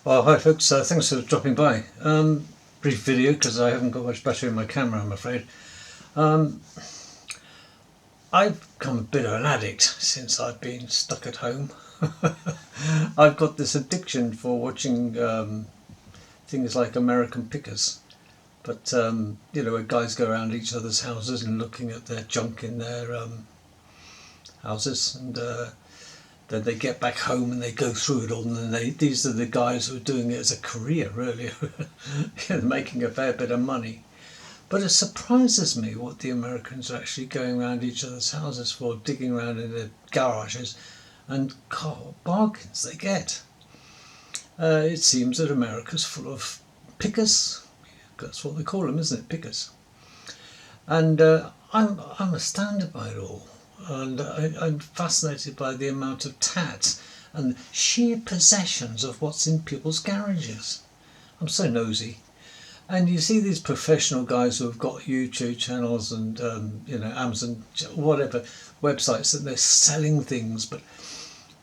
Well, hi folks, thanks for dropping by. Brief video because I haven't got much battery in my camera, I'm afraid. Um, I've become a bit of an addict since I've been stuck at home. I've got this addiction for watching things like American Pickers. But, where guys go around each other's houses and looking at their junk in their houses, and then they get back home and they go through it all, and then these are the guys who are doing it as a career, really. Making a fair bit of money. But it surprises me what the Americans are actually going around each other's houses for, digging around in their garages, and God, what bargains they get. It seems that America's full of pickers. That's what they call them, isn't it? Pickers. And I'm astounded by it all. And I'm fascinated by the amount of tat and sheer possessions of what's in people's garages. I'm so nosy. And you see these professional guys who have got YouTube channels and Amazon, whatever websites, that they're selling things. But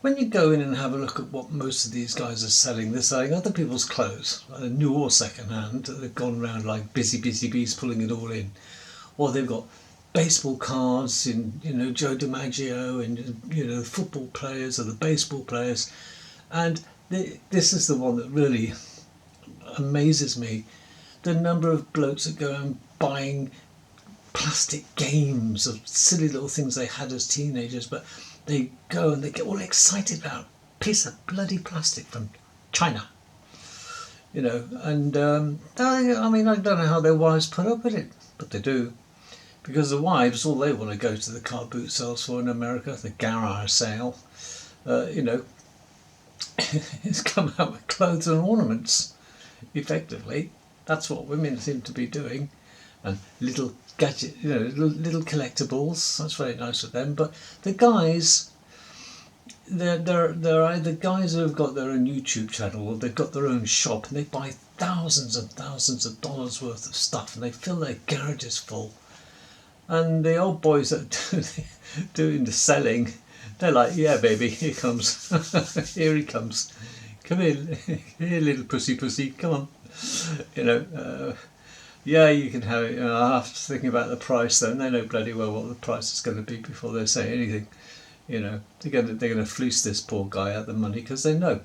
when you go in and have a look at what most of these guys are selling, they're selling other people's clothes, new or second hand. They've gone around like busy bees pulling it all in. Or they've got baseball cards in, Joe DiMaggio, and, football players or the baseball players. And this is the one that really amazes me. The number of blokes that go and buying plastic games of silly little things they had as teenagers, but they go and they get all excited about a piece of bloody plastic from China. And I don't know how their wives put up with it, but they do. Because the wives, all they want to go to the car boot sales for in America, the garage sale, is come out with clothes and ornaments, effectively. That's what women seem to be doing. And little gadget, little collectibles. That's very nice of them. But the guys, they're either guys who have got their own YouTube channel, or they've got their own shop, and they buy thousands and thousands of dollars worth of stuff, and they fill their garages full. And the old boys that are doing the selling, they're like, yeah, baby, here comes. Here he comes. Come in. Here, little pussy, come on. Yeah, you can have it. I have to think about the price, though, and they know bloody well what the price is going to be before they say anything. They're going to fleece this poor guy out the money because they know.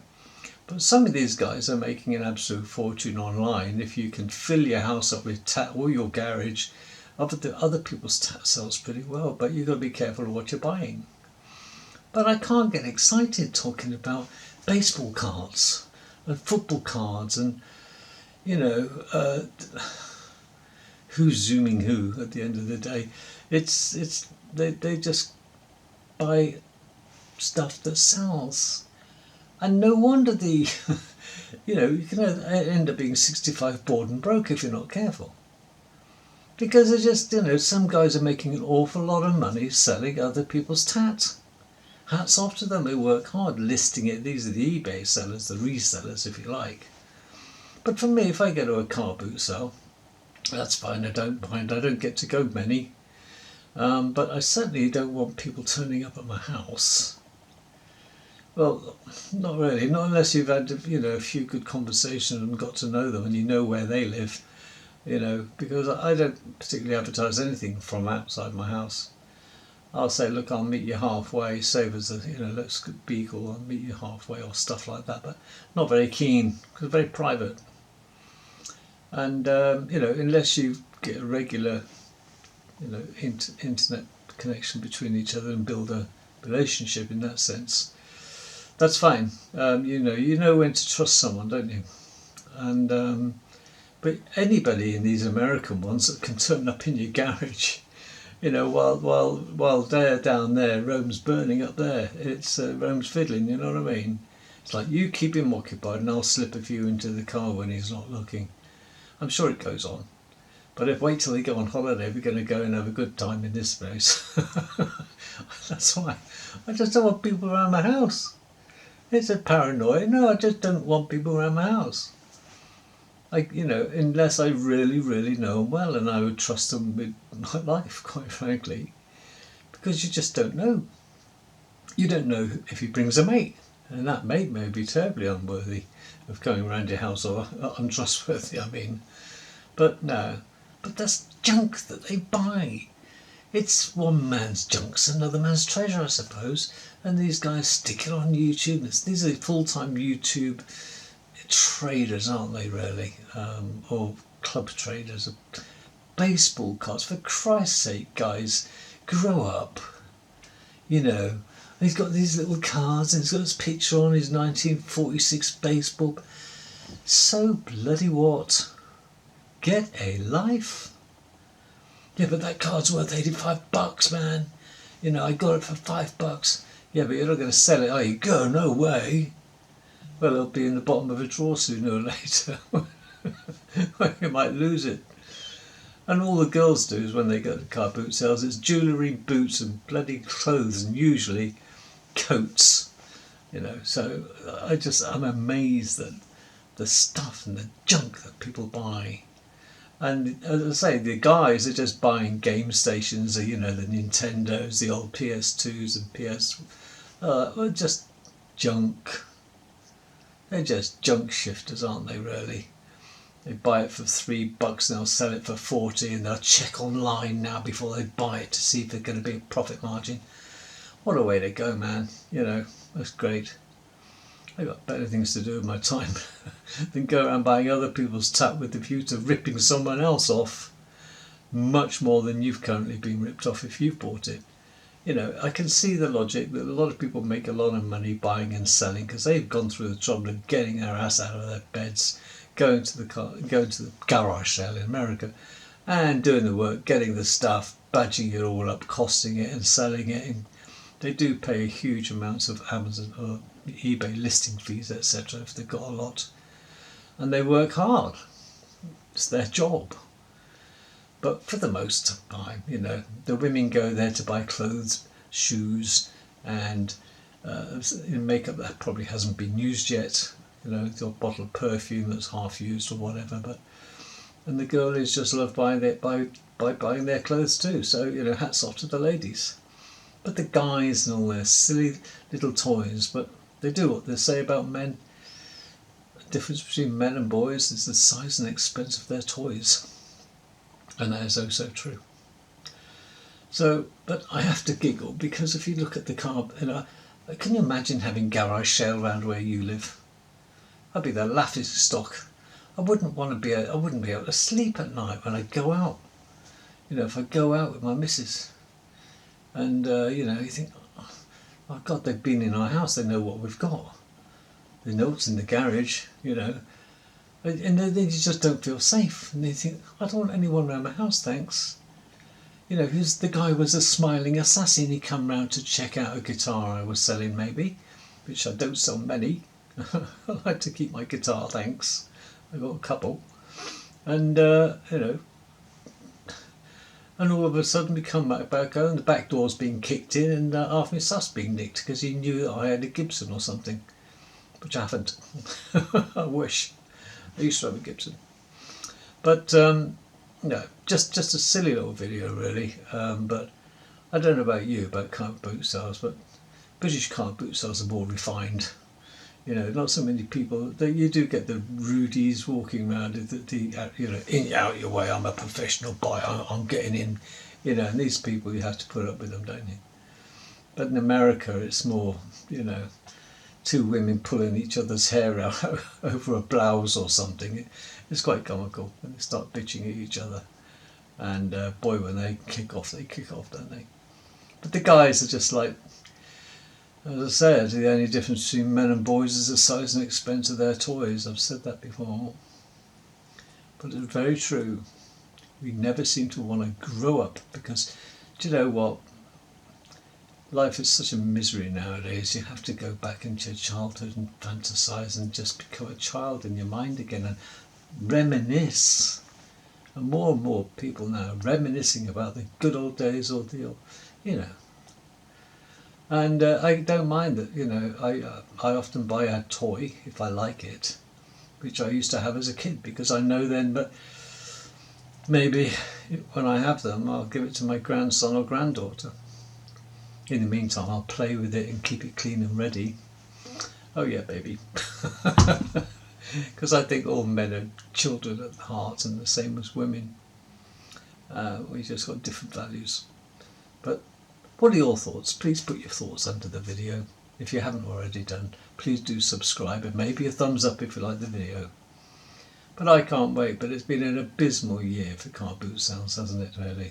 But some of these guys are making an absolute fortune online. If you can fill your house up with tat, or your garage, other people's tat sells pretty well, but you've got to be careful of what you're buying. But I can't get excited talking about baseball cards and football cards and, who's zooming who at the end of the day. They just buy stuff that sells. And no wonder you can end up being 65 bored and broke if you're not careful. Because they're just, some guys are making an awful lot of money selling other people's tat. Hats off to them, they work hard listing it. These are the eBay sellers, the resellers, if you like. But for me, if I go to a car boot sale, that's fine, I don't mind. I don't get to go many. But I certainly don't want people turning up at my house. Well, not really, not unless you've had, a few good conversations and got to know them and you know where they live. Because I don't particularly advertise anything from outside my house. I'll say, look, I'll meet you halfway, save as let's be equal, I'll meet you halfway, or stuff like that, but not very keen, because very private. And, unless you get a regular, internet connection between each other and build a relationship in that sense, that's fine. You know when to trust someone, don't you? And, but anybody in these American ones that can turn up in your garage, while they're down there, Rome's burning up there. It's Rome's fiddling, you know what I mean? It's like, you keep him occupied and I'll slip a few into the car when he's not looking. I'm sure it goes on. But if wait till they go on holiday, we're going to go and have a good time in this place. That's why. I just don't want people around my house. It's a paranoia. No, I just don't want people around my house. Unless I really, really know them well, and I would trust them with my life, quite frankly, because you just don't know. You don't know if he brings a mate. And that may be terribly unworthy of going around your house, or untrustworthy, I mean. But no. But that's junk that they buy. It's one man's junk's another man's treasure, I suppose. And these guys stick it on YouTube. These are full-time YouTube traders, aren't they, really? Or club traders. Baseball cards. For Christ's sake, guys, grow up. You know, he's got these little cards and he's got his picture on his 1946 baseball. So bloody what? Get a life. Yeah, but that card's worth $85, man. You know, I got it for $5. Yeah, but you're not going to sell it, are you? Go, no way. Well, it'll be in the bottom of a drawer sooner or later. You might lose it. And all the girls do is when they go to car boot sales, it's jewellery, boots and bloody clothes, and usually coats. You know, so I'm amazed at the stuff and the junk that people buy. And as I say, the guys are just buying game stations, you know, the Nintendos, the old PS2s and PS, just junk. They're just junk shifters, aren't they, really? They buy it for $3 and they'll sell it for 40, and they'll check online now before they buy it to see if there's going to be a profit margin. What a way to go, man. You know, that's great. I've got better things to do with my time than go around buying other people's tap with the view to ripping someone else off. Much more than you've currently been ripped off if you've bought it. You know, I can see the logic that a lot of people make a lot of money buying and selling because they've gone through the trouble of getting their ass out of their beds, going to the garage sale in America and doing the work, getting the stuff, badging it all up, costing it and selling it. And they do pay huge amounts of Amazon or eBay listing fees, etc. if they've got a lot. And they work hard. It's their job. But for the most time, you know, the women go there to buy clothes, shoes, and makeup that probably hasn't been used yet. You know, your bottle of perfume that's half used or whatever. And the girlies just love buying their clothes too. So, you know, hats off to the ladies. But the guys and all their silly little toys, but they do what they say about men. The difference between men and boys is the size and expense of their toys. And that is oh so true. So, but I have to giggle because if you look at the car, you know, can you imagine having garage sale around where you live? I'd be the laughing stock. I wouldn't be able to sleep at night when I go out. You know, if I go out with my missus, and you know, you think, oh God, they've been in our house. They know what we've got. They know what's in the garage. You know. And they just don't feel safe, and they think, I don't want anyone around my house, thanks. You know, the guy was a smiling assassin. He come round to check out a guitar I was selling, maybe, which I don't sell many. I like to keep my guitar, thanks. I got a couple, and you know, and all of a sudden we come back home, the back door's been kicked in, and half my stuff's been nicked because he knew that I had a Gibson or something, which I haven't. I wish. I used to have a Gibson. But, no, just a silly little video, really. But I don't know about you, about car boot sales, but British car boot sales are more refined. You know, not so many people. You do get the rudies walking around, you know, out your way, I'm a professional buyer, I'm getting in. You know, and these people, you have to put up with them, don't you? But in America, it's more, you know, two women pulling each other's hair out over a blouse or something. It's quite comical when they start bitching at each other. And boy, when they kick off, don't they? But the guys are just like, as I said, the only difference between men and boys is the size and expense of their toys. I've said that before. But it's very true. We never seem to want to grow up because, do you know what? Life is such a misery nowadays. You have to go back into your childhood and fantasize and just become a child in your mind again and reminisce. And more people now are reminiscing about the good old days or you know. And I don't mind that, you know, I often buy a toy if I like it, which I used to have as a kid because I know then, but maybe when I have them, I'll give it to my grandson or granddaughter. In the meantime, I'll play with it and keep it clean and ready. Oh yeah, baby. Because I think all men are children at heart, and the same as women. We just got different values. But what are your thoughts? Please put your thoughts under the video. If you haven't already done, please do subscribe and maybe a thumbs up if you like the video. But I can't wait, but it's been an abysmal year for car boot sounds, hasn't it, really?